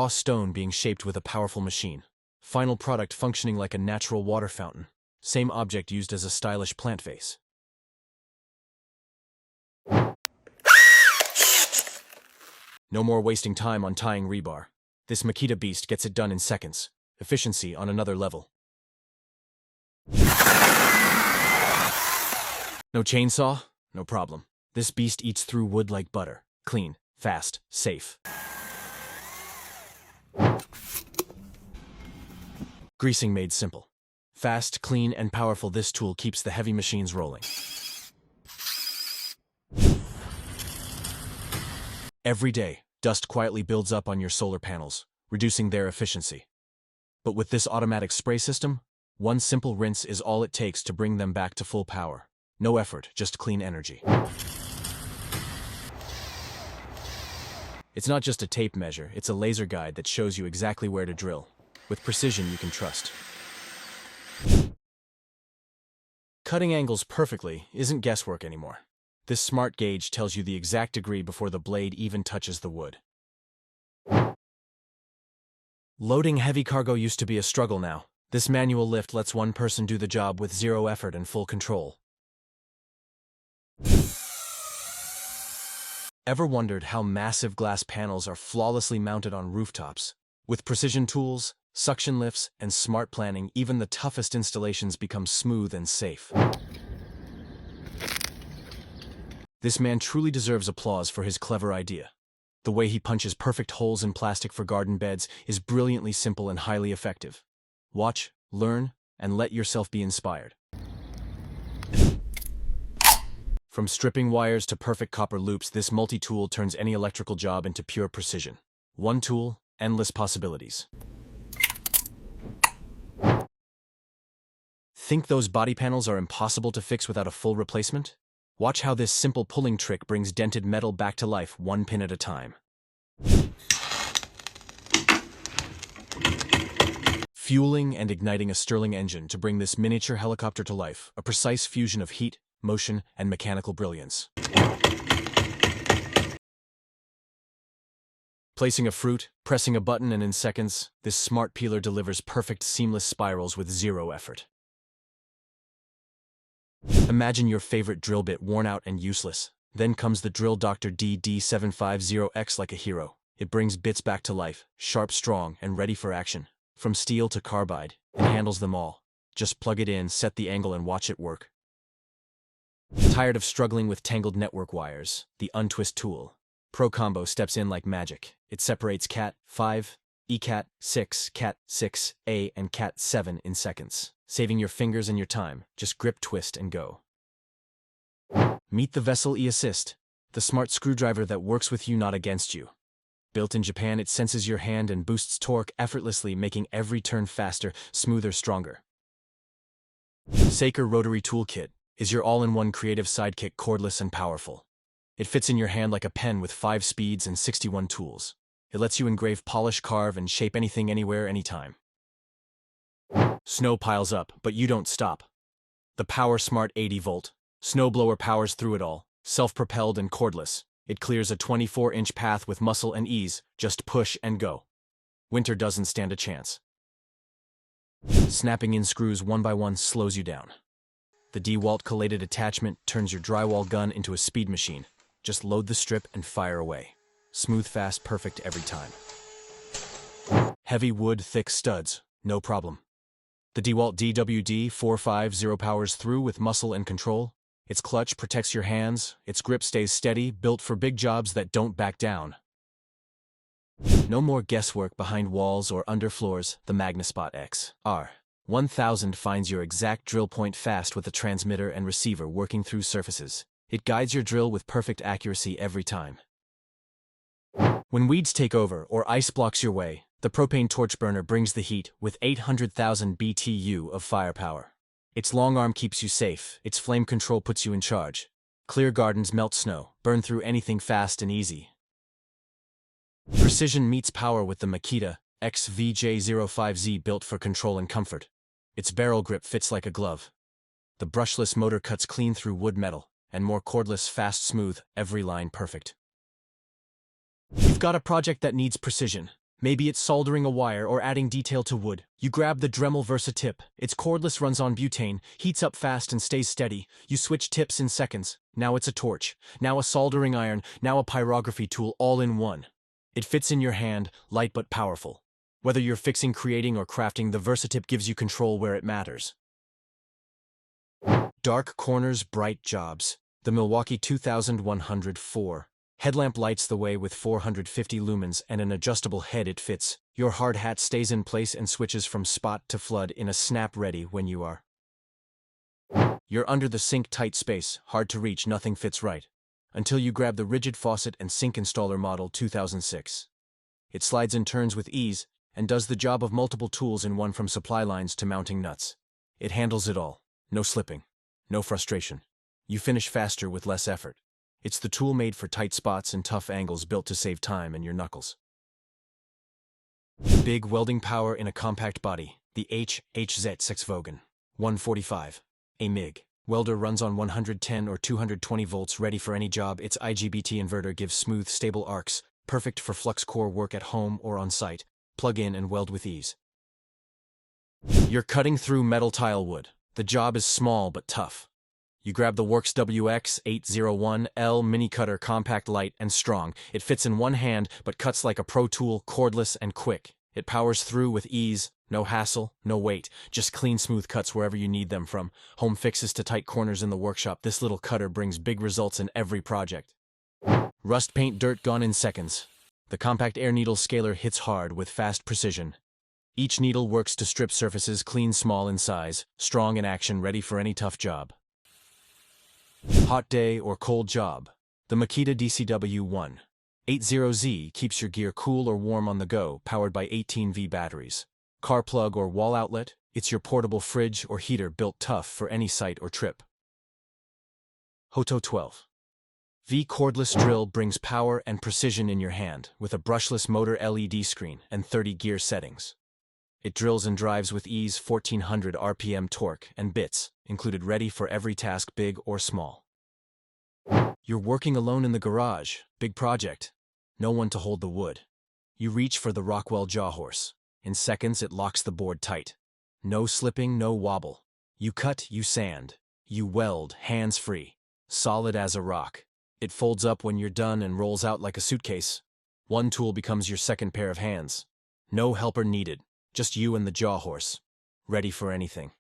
raw stone being shaped with a powerful machine. Final product functioning like a natural water fountain. Same object used as a stylish plant vase. No more wasting time on tying rebar. This Makita beast gets it done in seconds. Efficiency on another level. No chainsaw? No problem. This beast eats through wood like butter. Clean, fast, safe. Greasing made simple. Fast, clean, and powerful, this tool keeps the heavy machines rolling. Every day, dust quietly builds up on your solar panels, reducing their efficiency. But with this automatic spray system, one simple rinse is all it takes to bring them back to full power. No effort, just clean energy. It's not just a tape measure, it's a laser guide that shows you exactly where to drill. With precision you can trust. Cutting angles perfectly isn't guesswork anymore. This smart gauge tells you the exact degree before the blade even touches the wood. Loading heavy cargo used to be a struggle now. This manual lift lets one person do the job with zero effort and full control. Ever wondered how massive glass panels are flawlessly mounted on rooftops? With precision tools, suction lifts, and smart planning, even the toughest installations become smooth and safe. This man truly deserves applause for his clever idea. The way he punches perfect holes in plastic for garden beds is brilliantly simple and highly effective. Watch, learn, and let yourself be inspired. From stripping wires to perfect copper loops, this multi-tool turns any electrical job into pure precision. One tool, endless possibilities. Think those body panels are impossible to fix without a full replacement? Watch how this simple pulling trick brings dented metal back to life, one pin at a time. Fueling and igniting a Stirling engine to bring this miniature helicopter to life, a precise fusion of heat, motion, and mechanical brilliance. Placing a fruit, pressing a button, and in seconds, this smart peeler delivers perfect seamless spirals with zero effort. Imagine your favorite drill bit worn out and useless. Then comes the Drill Dr. DD750X like a hero. It brings bits back to life, sharp, strong, and ready for action. From steel to carbide, it handles them all. Just plug it in, set the angle, and watch it work. Tired of struggling with tangled network wires? The Untwist tool. Pro Combo steps in like magic. It separates Cat 5, ECAT 6, Cat 6A, and Cat 7 in seconds, saving your fingers and your time. Just grip, twist, and go. Meet the Vessel E-Assist, the smart screwdriver that works with you, not against you. Built in Japan, it senses your hand and boosts torque effortlessly, making every turn faster, smoother, stronger. Saker Rotary Toolkit is your all-in-one creative sidekick, cordless and powerful. It fits in your hand like a pen with 5 speeds and 61 tools. It lets you engrave, polish, carve, and shape anything, anywhere, anytime. Snow piles up, but you don't stop. The Power Smart 80-volt snowblower powers through it all, self-propelled and cordless. It clears a 24-inch path with muscle and ease. Just push and go. Winter doesn't stand a chance. Snapping in screws one by one slows you down. The DEWALT collated attachment turns your drywall gun into a speed machine. Just load the strip and fire away. Smooth, fast, perfect every time. Heavy wood, thick studs, no problem. The DEWALT DWD450 powers through with muscle and control. Its clutch protects your hands, its grip stays steady, built for big jobs that don't back down. No more guesswork behind walls or under floors. The MagnaSpot XR1000 finds your exact drill point fast with a transmitter and receiver working through surfaces. It guides your drill with perfect accuracy every time. When weeds take over or ice blocks your way, the propane torch burner brings the heat with 800,000 BTU of firepower. Its long arm keeps you safe, its flame control puts you in charge. Clear gardens, melt snow, burn through anything fast and easy. Precision meets power with the Makita XVJ05Z, built for control and comfort. Its barrel grip fits like a glove. The brushless motor cuts clean through wood, metal, and more. Cordless, fast, smooth, every line perfect. You've got a project that needs precision. Maybe it's soldering a wire or adding detail to wood. You grab the Dremel Versa tip. Its cordless, runs on butane, heats up fast and stays steady. You switch tips in seconds. Now it's a torch, now a soldering iron, now a pyrography tool, all in one. It fits in your hand, light but powerful. Whether you're fixing, creating, or crafting, the Versatip gives you control where it matters. Dark corners, bright jobs. The Milwaukee 2104. Headlamp lights the way with 450 lumens and an adjustable head. It fits. Your hard hat stays in place and switches from spot to flood in a snap, ready when you are. You're under the sink, tight space, hard to reach, nothing fits right. Until you grab the RIDGID faucet and sink installer model 2006. It slides and turns with ease and does the job of multiple tools in one, from supply lines to mounting nuts. It handles it all. No slipping. No frustration. You finish faster with less effort. It's the tool made for tight spots and tough angles, built to save time and your knuckles. Big welding power in a compact body. The HZ6 Vogan 145. A MIG. Welder runs on 110 or 220 volts, ready for any job. Its IGBT inverter gives smooth, stable arcs, perfect for flux core work at home or on site. Plug in and weld with ease. You're cutting through metal tile wood. The job is small but tough. You grab the Works WX801L mini cutter, compact, light, and strong. It fits in one hand but cuts like a pro tool, cordless and quick. It powers through with ease, no hassle, no weight, just clean, smooth cuts wherever you need them, from home fixes to tight corners in the workshop. This little cutter brings big results in every project. Rust, paint, dirt gone in seconds. The compact air needle scaler hits hard with fast precision. Each needle works to strip surfaces clean, small in size, strong in action, ready for any tough job. Hot day or cold job. The Makita DCW180Z keeps your gear cool or warm on the go, powered by 18V batteries. Car plug or wall outlet, it's your portable fridge or heater, built tough for any site or trip. Hoto 12. V cordless drill brings power and precision in your hand, with a brushless motor, LED screen, and 30 gear settings. It drills and drives with ease, 1400 RPM torque and bits included, ready for every task, big or small. You're working alone in the garage, big project. No one to hold the wood. You reach for the Rockwell Jawhorse. In seconds it locks the board tight. No slipping, no wobble. You cut, you sand. You weld, hands-free. Solid as a rock. It folds up when you're done and rolls out like a suitcase. One tool becomes your second pair of hands. No helper needed. Just you and the Jawhorse, ready for anything.